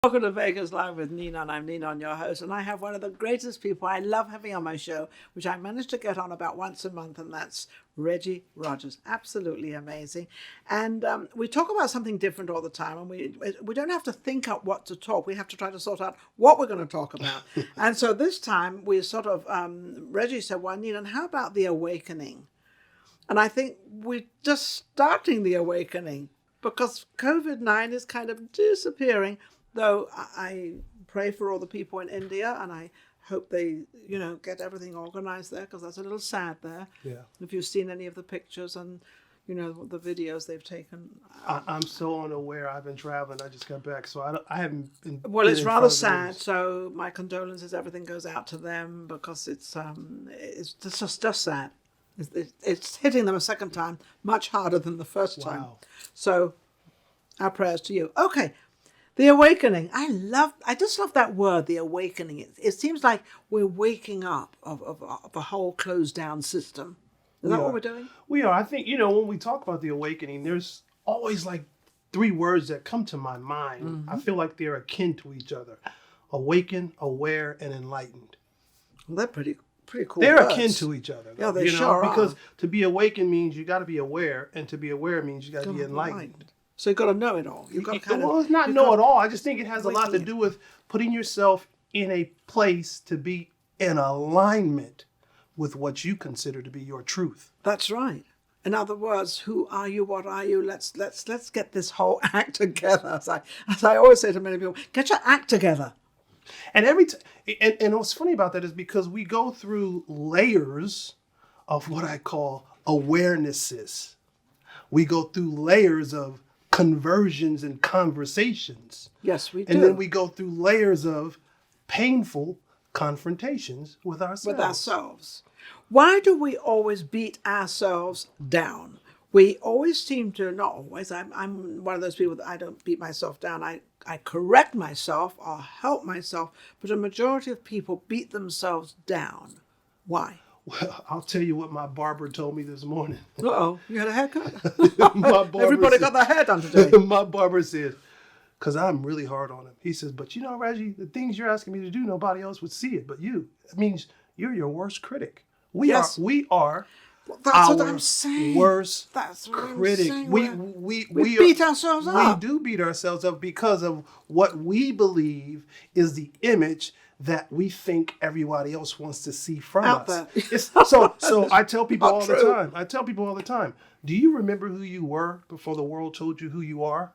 Welcome to Vegas Live with Ninon. I'm Ninon, your host, and I have one of the greatest people I love having on my show, which I manage to get on about once a month, and that's Regi Rodgers. Absolutely amazing. And we talk about something different all the time, and we don't have to think up what to talk. We have to try to sort out what we're going to talk about. And so this time we sort of, Regi said, well, Ninon, how about the awakening? And I think we're just starting the awakening because COVID-19 is kind of disappearing. Though I pray for all the people in India, and I hope they, get everything organized there, because that's a little sad there. Yeah. If you've seen any of the pictures and, the videos they've taken. I'm so unaware. I've been traveling. I just got back, so I haven't been. Well, it's rather sad. So my condolences. Everything goes out to them because it's just sad. It's hitting them a second time, much harder than the first time. Wow. So our prayers to you. Okay. The awakening. I just love that word, the awakening. It seems like we're waking up of a whole closed down system. Is that what we're doing? We are. I think, when we talk about the awakening, there's always like three words that come to my mind. Mm-hmm. I feel like they're akin to each other. Awaken, aware, and enlightened. Well, they're pretty cool. They're words. akin to each other. Though, yeah, they sure are. Because to be awakened means you got to be aware, and to be aware means you got to be enlightened. So you've got to know it all. You've got to it's not know it all. I just think it has a lot to do with putting yourself in a place to be in alignment with what you consider to be your truth. That's right. In other words, who are you? What are you? Let's get this whole act together. As I always say to many people, get your act together. And and what's funny about that is because we go through layers of what I call awarenesses. We go through layers of conversions and conversations. Yes, we do. And then we go through layers of painful confrontations with ourselves. Why do we always beat ourselves down? We always seem to, not always, I'm one of those people that I don't beat myself down. I correct myself or help myself, but a majority of people beat themselves down. Why? Well, I'll tell you what my barber told me this morning. Uh-oh, you had a haircut? Everybody got their hair done today. My barber said, because I'm really hard on him. He says, but Regi, the things you're asking me to do, nobody else would see it but you. It means you're your worst critic. We are. Well, that's what I'm saying. Worst that's what critic. I'm saying. We beat ourselves up. We do beat ourselves up because of what we believe is the image that we think everybody else wants to see from us. So I tell people all the time. Do you remember who you were before the world told you who you are?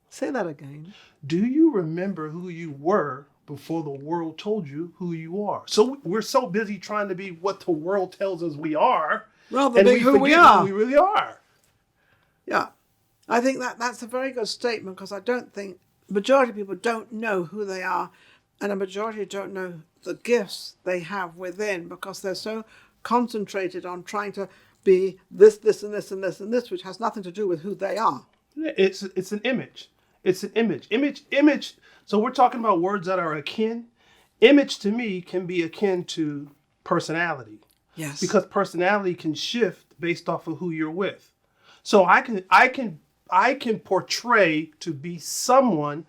Say that again. Do you remember who you were before the world told you who you are? So we're so busy trying to be what the world tells us we are, rather than who we are. Who we really are. Yeah, I think that's a very good statement, because I don't think the majority of people don't know who they are, and a majority don't know the gifts they have within, because they're so concentrated on trying to be this, and this, and this, and this, which has nothing to do with who they are. It's an image. It's an image. Image. So we're talking about words that are akin. Image to me can be akin to personality. Yes. Because personality can shift based off of who you're with. So I can portray to be someone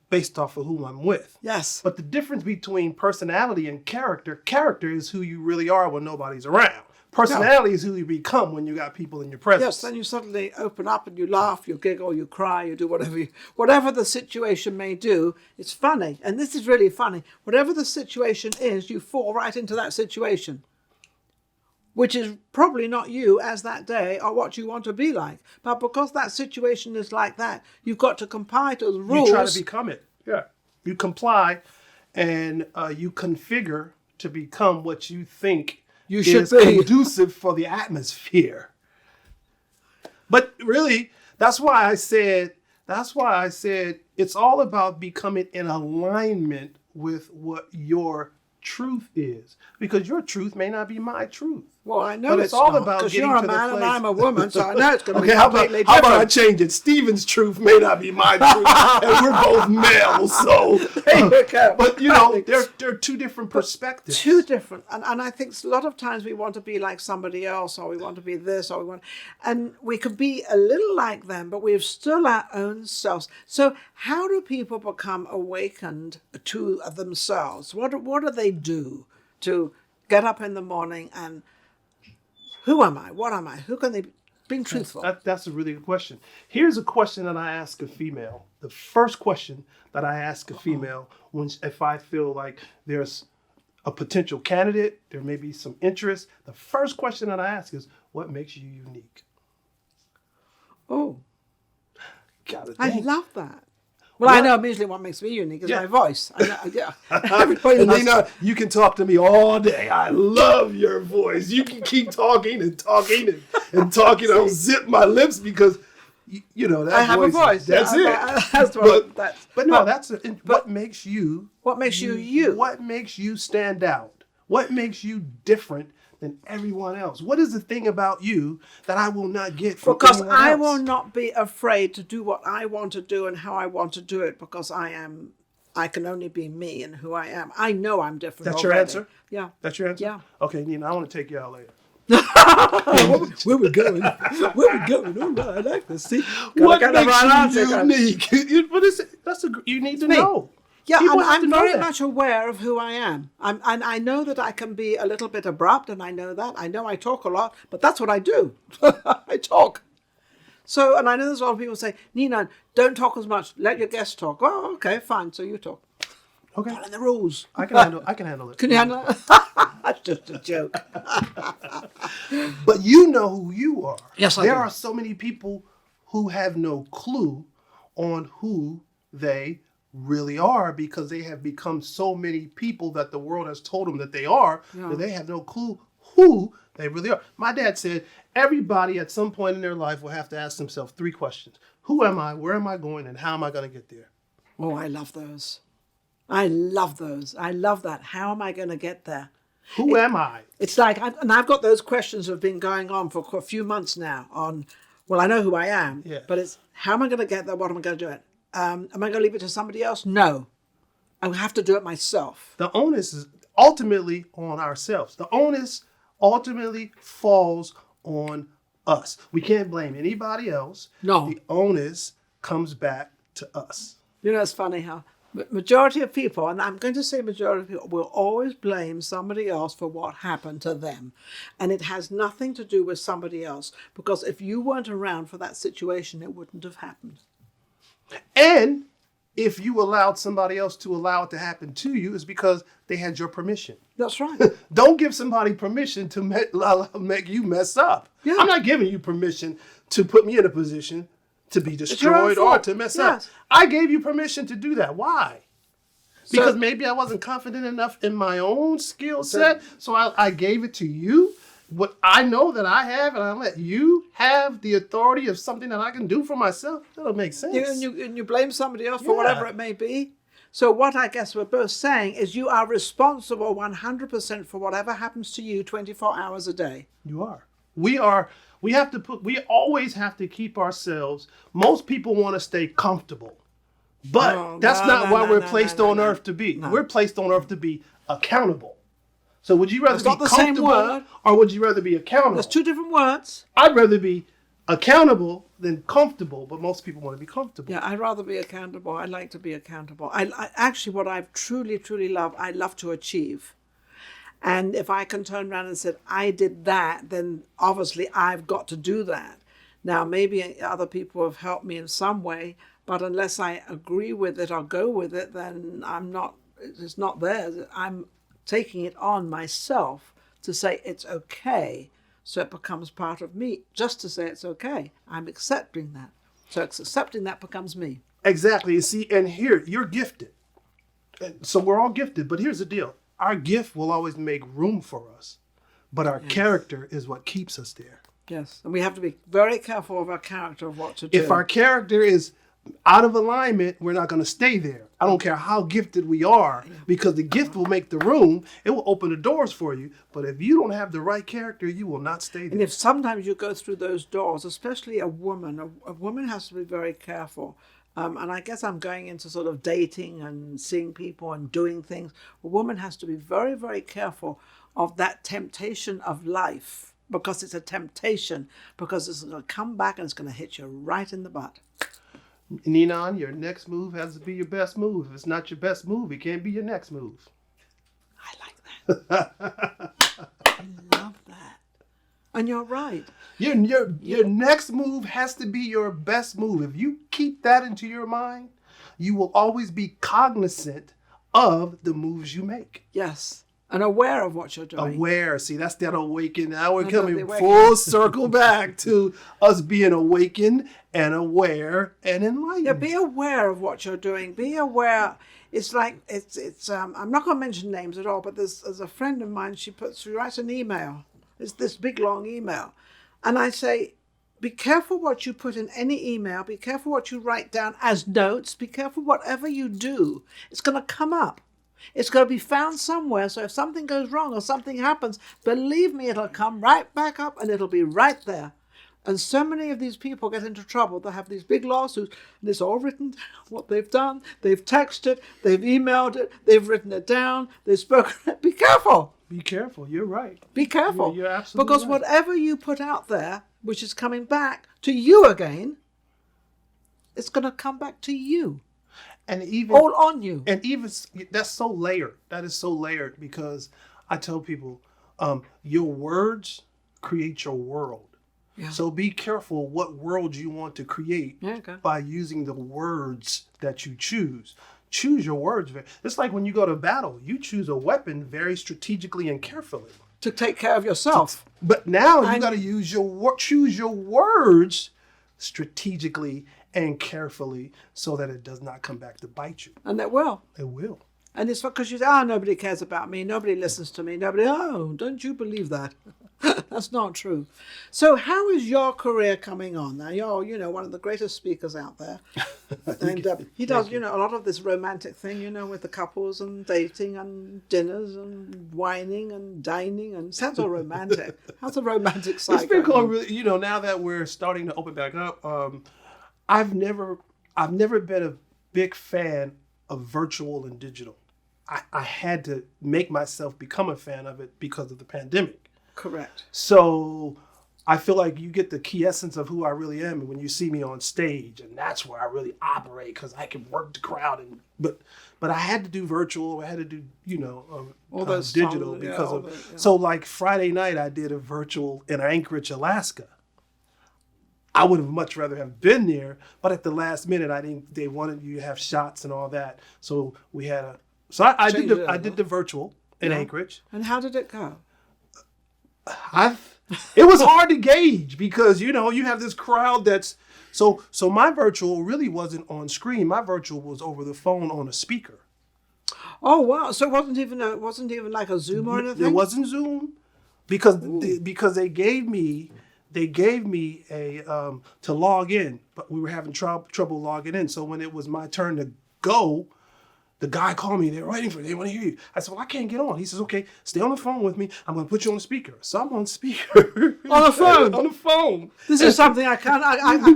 based off of who I'm with. Yes. But the difference between personality and character is who you really are when nobody's around. Personality is who you become when you got people in your presence. Yes, then you suddenly open up and you laugh, you giggle, you cry, you do whatever the situation may do. It's funny, and this is really funny. Whatever the situation is, you fall right into that situation, which is probably not you as that day or what you want to be like. But because that situation is like that, you've got to comply to the rules. You try to become it. Yeah. You comply, and you configure to become what you think you should be conducive for the atmosphere. But really, that's why I said it's all about becoming in alignment with what your truth is, because your truth may not be my truth. Well, I know But it's it's all not, about because getting you're a to the man and place. I'm a woman, so I know it's going to Okay, be completely how about I different. change it? Stephen's truth may not be my truth, and we're both males, so. There you go. But you know, there are two different perspectives. Two different, and I think a lot of times we want to be like somebody else, or we want to be this, or we want, and we could be a little like them, but we're still our own selves. So how do people become awakened to themselves? What do they do to get up in the morning and who am I? What am I? Who can they be? Being truthful. That's a really good question. Here's a question that I ask a female. The first question that I ask a female if I feel like there's a potential candidate, there may be some interest. The first question that I ask is, what makes you unique? Oh, Gotta I think. love that. Well, I know immediately what makes me unique is my voice. I know, yeah. Everybody And knows. Nina, you can talk to me all day. I love your voice. You can keep talking and talking and talking. I don't zip my lips because, you know, that I have voice, a voice. That's Yeah, it. that's what, What makes you? What makes you you? What makes you stand out? What makes you different than everyone else? What is the thing about you that I will not get from Because anyone else? I will not be afraid to do what I want to do and how I want to do it, because I can only be me and who I am. I know I'm different. That's already. your answer? Yeah. That's your answer? Yeah. Okay, Nina, I want to take you out later. Where we going? Where we going? All right, I like this. See, What gotta get the makes right answer, you guys. unique? What is it? You need to me. know. Yeah, People and have to I'm know very that. much aware of who I am. And I know that I can be a little bit abrupt, and I know that. I know I talk a lot, but that's what I do. I talk. So, and I know there's a lot of people say, Ninon, don't talk as much. Let your guests talk. Oh, okay, fine. So you talk. Okay, Following the rules. I can handle it. Can you handle it? That's just a joke. But you know who you are. Yes, I There do. are so many people who have no clue on who they really are because they have become so many people that the world has told them that they are, that they have no clue who they really are. My dad said everybody at some point in their life will have to ask themselves 3 questions. Who am I? Where am I going? And how am I going to get there? Oh, I love those. I love those. I love that. How am I going to get there? Who am I? It's like, I've got those questions that have been going on for a few months now on, well, I know who I am, but it's, how am I going to get there? What am I going to do it? Am I going to leave it to somebody else? No. I have to do it myself. The onus is ultimately on ourselves. The onus ultimately falls on us. We can't blame anybody else. No. The onus comes back to us. You know, it's funny how majority of people, and I'm going to say majority of people, will always blame somebody else for what happened to them. And it has nothing to do with somebody else, because if you weren't around for that situation, it wouldn't have happened. And if you allowed somebody else to allow it to happen to you, it's because they had your permission. That's right. Don't give somebody permission to make you mess up. Yeah. I'm not giving you permission to put me in a position to be destroyed or to mess up. Yes. I gave you permission to do that. Why? Because So- maybe I wasn't confident enough in my own skill set, so I gave it to you. What I know that I have, and I let you have the authority of something that I can do for myself. That'll make sense. And you blame somebody else for whatever it may be. So what I guess we're both saying is you are responsible 100% for whatever happens to you 24 hours a day. You are. We always have to keep ourselves. Most people want to stay comfortable, but that's not why we're placed on earth to be. We're placed on earth to be accountable. So would you rather It's be not the same comfortable word. or would you rather be accountable? There's 2 different words. I'd rather be accountable than comfortable, but most people want to be comfortable. Yeah, I'd rather be accountable. I like to be accountable. I actually, what I truly, truly love, I love to achieve. And if I can turn around and say, I did that, then obviously I've got to do that. Now, maybe other people have helped me in some way, but unless I agree with it or go with it, then it's not theirs. I'm taking it on myself to say it's okay. So it becomes part of me, just to say it's okay. I'm accepting that. So it's accepting that becomes me. Exactly. You see, and here, you're gifted. And so we're all gifted, but here's the deal. Our gift will always make room for us, but our character is what keeps us there. Yes. And we have to be very careful of our character, of what to do. If our character is out of alignment, we're not going to stay there. I don't care how gifted we are, because the gift will make the room. It will open the doors for you. But if you don't have the right character, you will not stay there. And if sometimes you go through those doors, especially a woman has to be very careful. And I guess I'm going into sort of dating and seeing people and doing things. A woman has to be very, very careful of that temptation of life, because it's a temptation, because it's going to come back and it's going to hit you right in the butt. Ninon, your next move has to be your best move. If it's not your best move, it can't be your next move. I like that. I love that. And you're right. Your next move has to be your best move. If you keep that into your mind, you will always be cognizant of the moves you make. Yes. And aware of what you're doing. Aware. See, that's that awakening. Now we're coming full circle back to us being awakened and aware and enlightened. Yeah, be aware of what you're doing. Be aware. It's like, it's. I'm not going to mention names at all, but there's a friend of mine, she writes an email. It's this big, long email. And I say, be careful what you put in any email. Be careful what you write down as notes. Be careful whatever you do. It's going to come up. It's going to be found somewhere. So if something goes wrong or something happens, believe me, it'll come right back up and it'll be right there. And so many of these people get into trouble. They have these big lawsuits, and it's all written down, what they've done. They've texted it. They've emailed it. They've written it down. They've spoken it. Be careful. Be careful. You're right. Be careful. You're absolutely because right. Whatever you put out there, which is coming back to you again, it's going to come back to you. And even all on you. And even that's so layered. That is so layered, because I tell people, your words create your world. Yeah. So be careful what world you want to create by using the words that you choose. Choose your words. It's like when you go to battle, you choose a weapon very strategically and carefully. To take care of yourself. But now you got to choose your words strategically and carefully, so that it does not come back to bite you. And it will. It will. And it's because you say, nobody cares about me. Nobody listens to me. Don't you believe that? That's not true. So how is your career coming on? Now, you're, one of the greatest speakers out there. And he does, a lot of this romantic thing, with the couples and dating and dinners and wining and dining, and sounds all romantic. How's the romantic side? It's been going really, now that we're starting to open back up, I've never been a big fan of virtual and digital. I had to make myself become a fan of it because of the pandemic. Correct. So I feel like you get the key essence of who I really am when you see me on stage, and that's where I really operate, because I can work the crowd. But I had to do virtual. I had to do all those digital because So like Friday night I did a virtual in Anchorage, Alaska. I would have much rather have been there, but at the last minute they wanted you to have shots and all that. So we had I did the virtual in Anchorage. And how did it go? It was hard to gauge, because you have this crowd that's so my virtual really wasn't on screen. My virtual was over the phone on a speaker. Oh wow! So it wasn't even like a Zoom or anything. It wasn't Zoom, because they gave me a to log in, but we were having trouble logging in. So when it was my turn to go, the guy called me. They were waiting for me. They want to hear you. I said, well, I can't get on. He says, okay, stay on the phone with me. I'm going to put you on the speaker. So I'm on speaker. On the phone? On the phone. This is something I could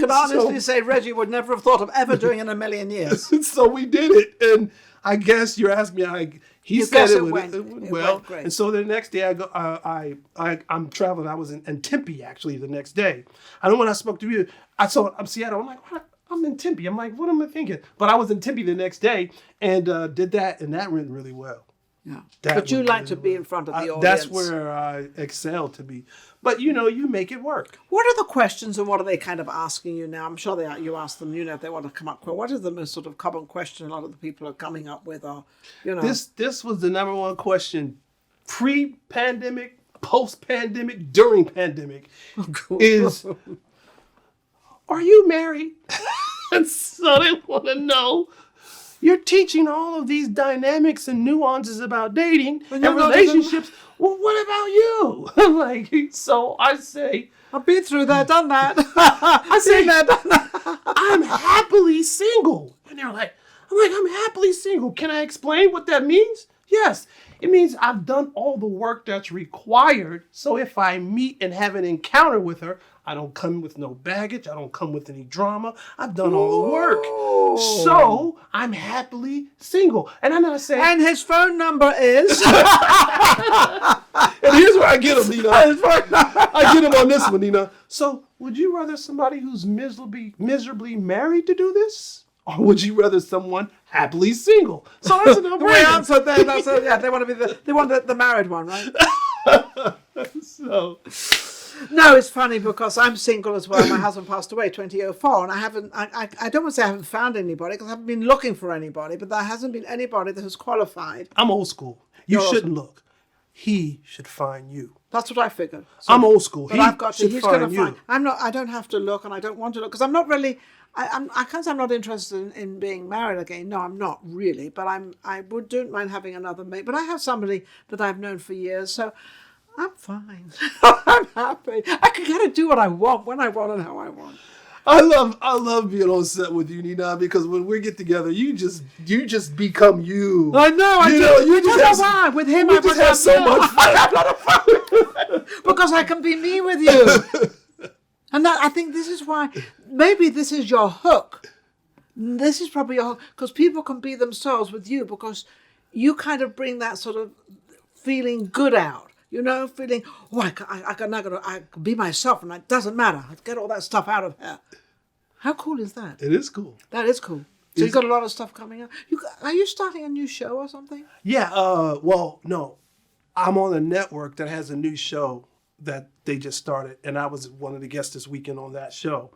honestly say Reggie would never have thought of ever doing in a million years. So we did it. And I guess you're asking me, he said it went well. Great. And so the next day I'm traveling. I was in Tempe, actually, the next day. I know when I spoke to you, I'm Seattle. I'm like, what? I'm in Tempe. I'm like, what am I thinking? But I was in Tempe the next day and did that, and that went really well. Yeah. But you like to be in front of the audience. That's where I excel to be. But, you make it work. What are the questions, and what are they kind of asking you now? I'm sure you ask them, if they want to come up with. What is the most sort of common question a lot of the people are coming up with? Or, This was the number one question pre-pandemic, post-pandemic, during pandemic is, are you married? And so they want to know, you're teaching all of these dynamics and nuances about dating and relationships. well, what about you? I'm like, so I say, I've been through that, done that. I've seen that, done that. I'm happily single. And they're like, I'm happily single. Can I explain what that means? Yes. It means I've done all the work that's required. So if I meet and have an encounter with her, I don't come with no baggage. I don't come with any drama. I've done all the work. So I'm happily single. And I'm not saying... And his phone number is... And here's where I get him, Nina. I get him on this one, Nina. So would you rather somebody who's miserably married to do this? Or would you rather someone happily single? So that's a no-brainer. We answered that. Yeah, they want to be the married one, right? So... No, it's funny because I'm single as well. My husband passed away 2004, and I don't want to say I haven't found anybody because I haven't been looking for anybody, but there hasn't been anybody that has qualified. I'm old school. You shouldn't look. He should find you. That's what I figured. So, I'm old school. But I've got to. He's going to find. I'm not. I don't have to look, and I don't want to look because I'm not really. I can't say I'm not interested in being married again. No, I'm not really. But I don't mind having another mate. But I have somebody that I've known for years, so. I'm fine. I'm happy. I can kind of do what I want, when I want, and how I want. I love being on set with you, Nina, because when we get together, you just become you. I know. I don't know why. With him, I just have so much fun. I have a lot of fun because I can be me with you. And I think this is why. Maybe this is your hook. This is probably your hook because people can be themselves with you because you kind of bring that sort of feeling good out. You know, feeling, I can be myself and it doesn't matter. I get all that stuff out of her. How cool is that? It is cool. That is cool. So you've got a lot of stuff coming up. Are you starting a new show or something? Yeah, well, no. I'm on a network that has a new show that they just started. And I was one of the guests this weekend on that show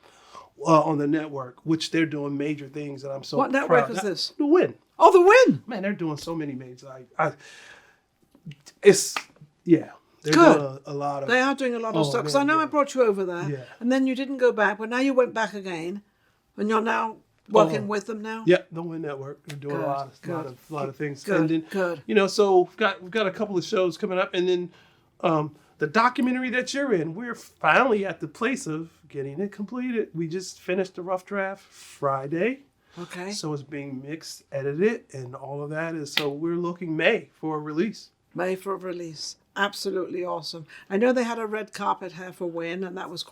on the network, which they're doing major things. And I'm so proud. What network is this? The Win. Oh, The Win. Man, they're doing so many major. Yeah, they're good. Doing a lot of. They are doing a lot of stuff because I know I brought you over there, and then you didn't go back, but now you went back again, and you're now working with them now. Yeah, the Win Network. They're doing a lot of things. Good, and then, good. You know, so we've got a couple of shows coming up, and then the documentary that you're in, we're finally at the place of getting it completed. We just finished the rough draft Friday. Okay. So it's being mixed, edited, and all of that is. So we're looking May for a release. May for a release. Absolutely awesome. I know they had a red carpet here for Win, and that went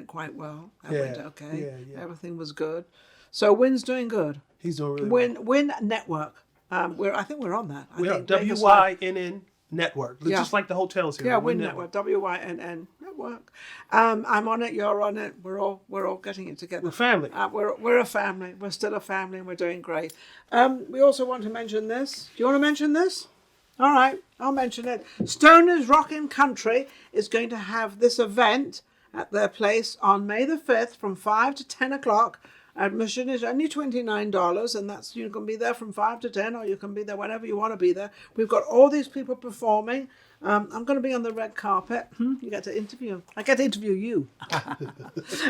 quite well. That went okay. Yeah. Everything was good. So Win's doing good. He's doing really well. Win Network. I think we're on that. We are WYNN Network, just like the hotels here. Yeah, Win Network. WYNN Network. I'm on it. You're on it. We're all getting it together. We're family. We're a family. We're still a family, and we're doing great. We also want to mention this. Do you want to mention this? All right, I'll mention it. Stoners Rockin' Country is going to have this event at their place on May the 5th from 5 to 10 o'clock. Admission is only $29, and that's you can be there from 5 to 10, or you can be there whenever you want to be there. We've got all these people performing. I'm going to be on the red carpet. You get to interview. I get to interview you.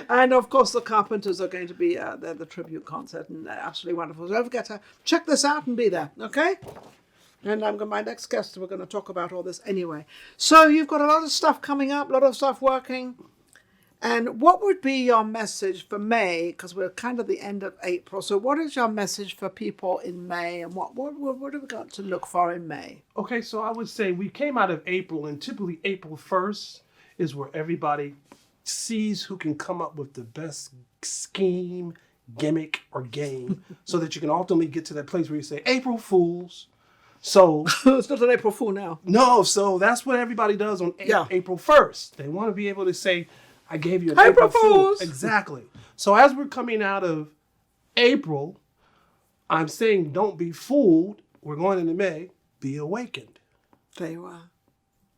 And, of course, the Carpenters are going to be there, the tribute concert, and they're absolutely wonderful. So don't forget to check this out and be there, okay? And my next guest, we're going to talk about all this anyway. So you've got a lot of stuff coming up, a lot of stuff working. And what would be your message for May? Because we're kind of the end of April. So what is your message for people in May? And what have we got to look for in May? Okay, so I would say we came out of April, and typically April 1st is where everybody sees who can come up with the best scheme, gimmick, or game so that you can ultimately get to that place where you say, April Fools. So it's not an April Fool now. No, so that's what everybody does on April 1st. They want to be able to say, I gave you an April Fool. Fools. Exactly. So as we're coming out of April, I'm saying don't be fooled. We're going into May. Be awakened. There you are.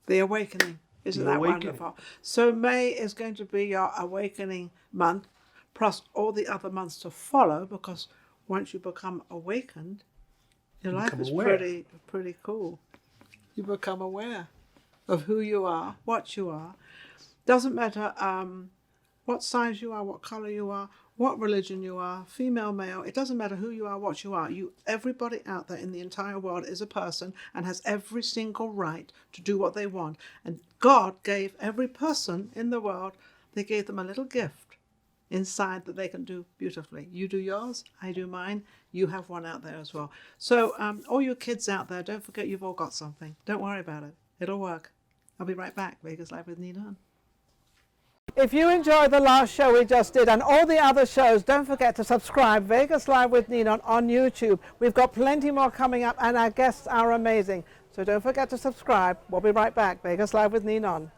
The awakening. Isn't that wonderful? So May is going to be your awakening month, plus all the other months to follow, because once you become awakened, your life is pretty cool. You become aware of who you are, what you are. Doesn't matter what size you are, what color you are, what religion you are, female, male, it doesn't matter who you are, what you are. Everybody out there in the entire world is a person and has every single right to do what they want. And God gave every person in the world, they gave them a little gift inside that they can do beautifully. You do yours, I do mine. You have one out there as well. So all you kids out there, don't forget you've all got something. Don't worry about it. It'll work. I'll be right back. Vegas Live with Ninon. If you enjoyed the last show we just did and all the other shows, don't forget to subscribe. Vegas Live with Ninon on YouTube. We've got plenty more coming up and our guests are amazing. So don't forget to subscribe. We'll be right back. Vegas Live with Ninon.